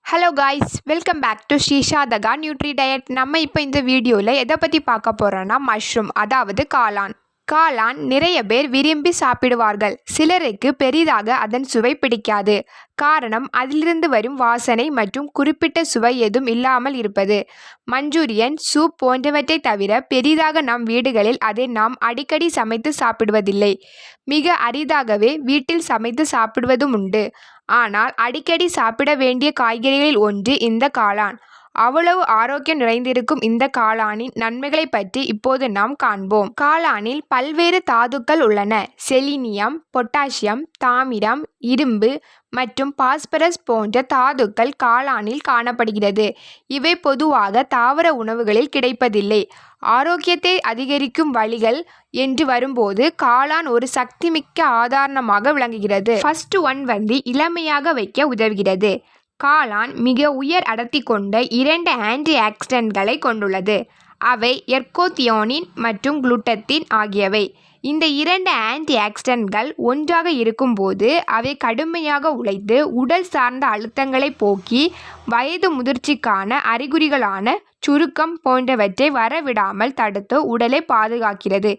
Hello guys, welcome back to Srishathaka nutri diet. நம்ம இப்போ இந்த வீடியோவில் எதை பற்றி பார்க்க போகிறோன்னா மஷ்ரூம், அதாவது காளான். காளான் நிறைய பேர் விரும்பி சாப்பிடுவார்கள். சிலருக்கு பெரிதாக அதன் சுவை பிடிக்காது. காரணம் அதிலிருந்து வரும் வாசனை மற்றும் குறிப்பிட்ட சுவை எதுவும் இல்லாமல் இருப்பது. மஞ்சூரியன், சூப் போன்றவற்றை தவிர பெரிதாக நம் வீடுகளில் அதை நாம் அடிக்கடி சமைத்து சாப்பிடுவதில்லை. மிக அரிதாகவே வீட்டில் சமைத்து சாப்பிடுவதும் உண்டு. ஆனால் அடிக்கடி சாப்பிட வேண்டிய காய்கறிகளில் ஒன்று இந்த காளான். அவ்வளவு ஆரோக்கியம் நிறைந்திருக்கும் இந்த காளானின் நன்மைகளை பற்றி இப்போது நாம் காண்போம். காளானில் பல்வேறு தாதுக்கள் உள்ளன. செலினியம், பொட்டாசியம், தாமிரம், இரும்பு மற்றும் பாஸ்பரஸ் போன்ற தாதுக்கள் காளானில் காணப்படுகிறது. இவை பொதுவாக தாவர உணவுகளில் கிடைப்பதில்லை. ஆரோக்கியத்தை அதிகரிக்கும் வழிகள் என்று வரும்போது காளான் ஒரு சக்திமிக்க ஆதாரமாக விளங்குகிறது. ஃபர்ஸ்ட் ஒன் இளமையாக வைக்க உதவுகிறது. காளான் மிக உயர் அடர்த்தி கொண்ட 2 ஆன்டி ஆக்சிடென்ட்களை கொண்டுள்ளது. அவை எர்கோத்தியோனின் மற்றும் குளுட்டத்தின் ஆகியவை. இந்த 2 ஆன்டி ஆக்சிடென்ட்கள் ஒன்றாக இருக்கும்போது அவை கடுமையாக உழைத்து உடல் சார்ந்த அழுத்தங்களை போக்கி வயது முதிர்ச்சிக்கான அறிகுறிகளான சுருக்கம் போன்றவற்றை வரவிடாமல் தடுத்து உடலை பாதுகாக்கிறது.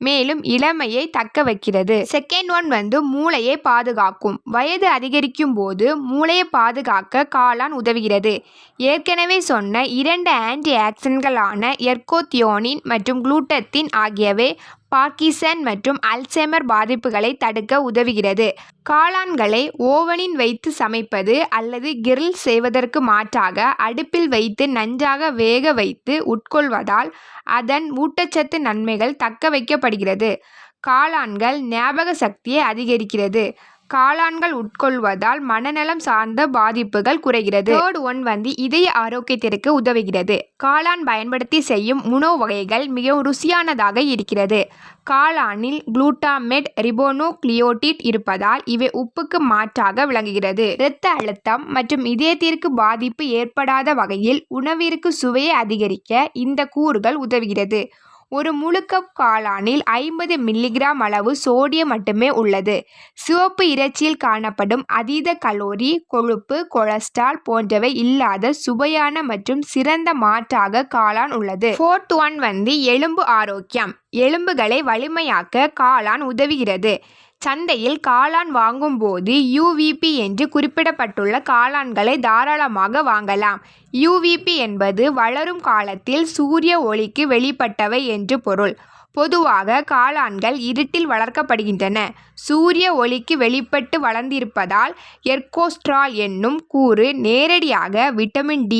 மேலும் இளமையை தக்க வைக்கிறது. செகண்ட் ஒன் மூளையை பாதுகாக்கும். வயது அதிகரிக்கும் போது மூளையை பாதுகாக்க காளான் உதவுகிறது. ஏற்கனவே சொன்ன 2 ஆன்டி ஆக்சிடென்ட்களான எர்கோத்தியோனின் மற்றும் குளுட்டத்தின் ஆகியவை பார்க்கின்சன் மற்றும் அல்சைமர் பாதிப்புகளை தடுக்க உதவுகிறது. காளான்களை ஓவனில் வைத்து சமைப்பது அல்லது கிரில் செய்வதற்கு மாற்றாக அடுப்பில் வைத்து நன்றாக வேக வைத்து உட்கொள்வதால் அதன் ஊட்டச்சத்து நன்மைகள் தக்க வைக்கப்படுகிறது. காளான்கள் ஞாபக சக்தியை அதிகரிக்கிறது. காளான்கள் உட்கொள்வதால் மனநலம் சார்ந்த பாதிப்புகள் குறைகிறது. தேர்ட் ஒன் இதய ஆரோக்கியத்திற்கு உதவுகிறது. காளான் பயன்படுத்தி செய்யும் உணவு வகைகள் மிகவும் ருசியானதாக இருக்கிறது. காளானில் குளுட்டாமேட், ரிபோனுக்ளியோட்டிட் இருப்பதால் இவை உப்புக்கு மாற்றாக விளங்குகிறது. இரத்த அழுத்தம் மற்றும் இதயத்திற்கு பாதிப்பு ஏற்படாத வகையில் உணவிற்கு சுவையை அதிகரிக்க இந்த கூறுகள் உதவுகிறது. ஒரு முழு கப் காளானில் 50 மில்லிகிராம் அளவு சோடியம் மட்டுமே உள்ளது. சிவப்பு இறைச்சியில் காணப்படும் அதீத கலோரி, கொழுப்பு, கொலஸ்ட்ரால் போன்றவை இல்லாத சுவையான மற்றும் சிறந்த மாற்றாக காளான் உள்ளது. ஃபோர்த் ஒன் எலும்பு ஆரோக்கியம். எலும்புகளை வலிமையாக்க காளான் உதவுகிறது. சந்தையில் காளான் வாங்கும்போது UVP என்று குறிப்பிடப்பட்டுள்ள காளான்களை தாராளமாக வாங்கலாம். UVP என்பது வளரும் காலத்தில் சூரிய ஒளிக்கு வெளிப்பட்டவை என்று பொருள். பொதுவாக காளான்கள் இருட்டில் வளர்க்கப்படுகின்றன. சூரிய ஒளிக்கு வெளிப்பட்டு வளர்ந்திருப்பதால் எர்கோஸ்ட்ரால் என்னும் கூறு நேரடியாக விட்டமின் D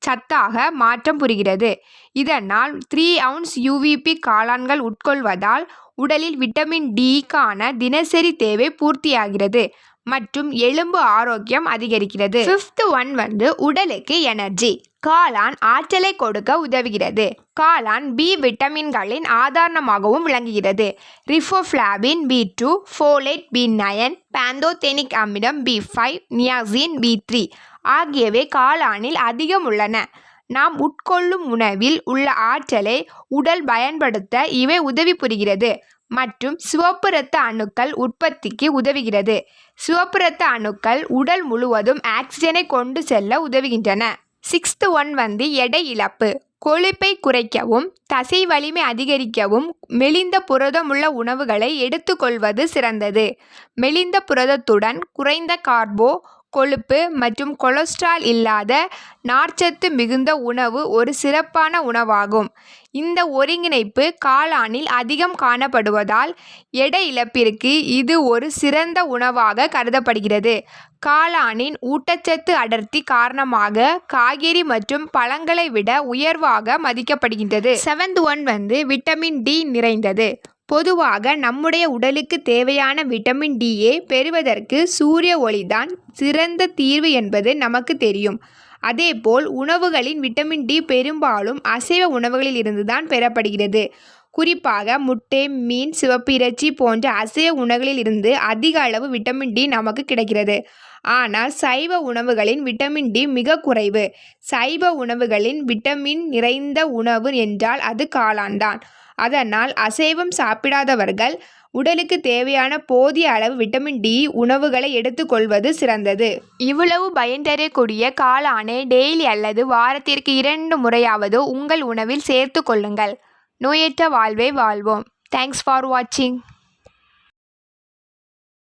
சத்தாக மாற்றம் புரிகிறது. இதனால் 3 ounce UVP காளான்கள் உட்கொள்வதால் உடலில் விட்டமின் D-க்கான தினசரி தேவை பூர்த்தியாகிறது மற்றும் எலும்பு ஆரோக்கியம் அதிகரிக்கிறது. ஃபிஃப்த் ஒன் உடலுக்கு எனர்ஜி. காளான் ஆற்றலை கொடுக்க உதவுகிறது. காளான் B விட்டமின்களின் ஆதாரமாகவும் விளங்குகிறது. ரிபோஃப்ளாவின், B2, ஃபோலேட், B9, பாந்தோதெனிக் அமிலம், B5, நியாசின், B3 ஆகியவை காளானில் அதிகம் உள்ளன. நாம் உட்கொள்ளும் உணவில் உள்ள ஆற்றலை உடல் பயன்படுத்த இவை உதவி புரிகிறது மற்றும் சிவப்பு இரத்த அணுக்கள் உற்பத்திக்கு உதவுகிறது. சிவப்பு இரத்த அணுக்கள் உடல் முழுவதும் ஆக்சிஜனை கொண்டு செல்ல உதவுகின்றன. சிக்ஸ்த் ஒன் எடை இழப்பு. கொழுப்பை குறைக்கவும் தசை வலிமை அதிகரிக்கவும் மெலிந்த புரதமுள்ள உணவுகளை எடுத்துக்கொள்வது சிறந்தது. மெலிந்த புரதத்துடன் குறைந்த கார்போ, கொழுப்பு மற்றும் கொலஸ்ட்ரால் இல்லாத நார்ச்சத்து மிகுந்த உணவு ஒரு சிறப்பான உணவாகும். இந்த ஒருங்கிணைப்பு காளானில் அதிகம் காணப்படுவதால் எடை இழப்பிற்கு இது ஒரு சிறந்த உணவாக கருதப்படுகிறது. காளானின் ஊட்டச்சத்து அடர்த்தி காரணமாக காய்கறி மற்றும் பழங்களை விட உயர்வாக மதிக்கப்படுகின்றது. செவன்த் ஒன் விட்டமின் D நிறைந்தது. பொதுவாக நம்முடைய உடலுக்கு தேவையான விட்டமின் Dயை பெறுவதற்கு சூரிய ஒளிதான் சிறந்த தீர்வு என்பது நமக்கு தெரியும். அதேபோல் உணவுகளின் விட்டமின் D பெரும்பாலும் அசைவ உணவுகளில் இருந்துதான் பெறப்படுகிறது. குறிப்பாக முட்டை, மீன், சிவப்பு இறைச்சி போன்ற அசைவ உணவுகளில் இருந்து அதிக அளவு விட்டமின் D நமக்கு கிடைக்கிறது. ஆனால் சைவ உணவுகளின் விட்டமின் D மிக குறைவு. சைவ உணவுகளின் விட்டமின் நிறைந்த உணவு என்றால் அது காளான் தான். அதனால் அசைவம் சாப்பிடாதவர்கள் உடலுக்கு தேவையான போதிய அளவு விட்டமின் டி உணவுகளை எடுத்துக்கொள்வது சிறந்தது. இவ்வளவு பயன் தரக்கூடிய காளானை டெய்லி அல்லது வாரத்திற்கு 2 முறையாவது உங்கள் உணவில் சேர்த்து கொள்ளுங்கள். நோயற்ற வாழ்வை வாழ்வோம். தேங்க்ஸ் ஃபார் வாட்சிங்.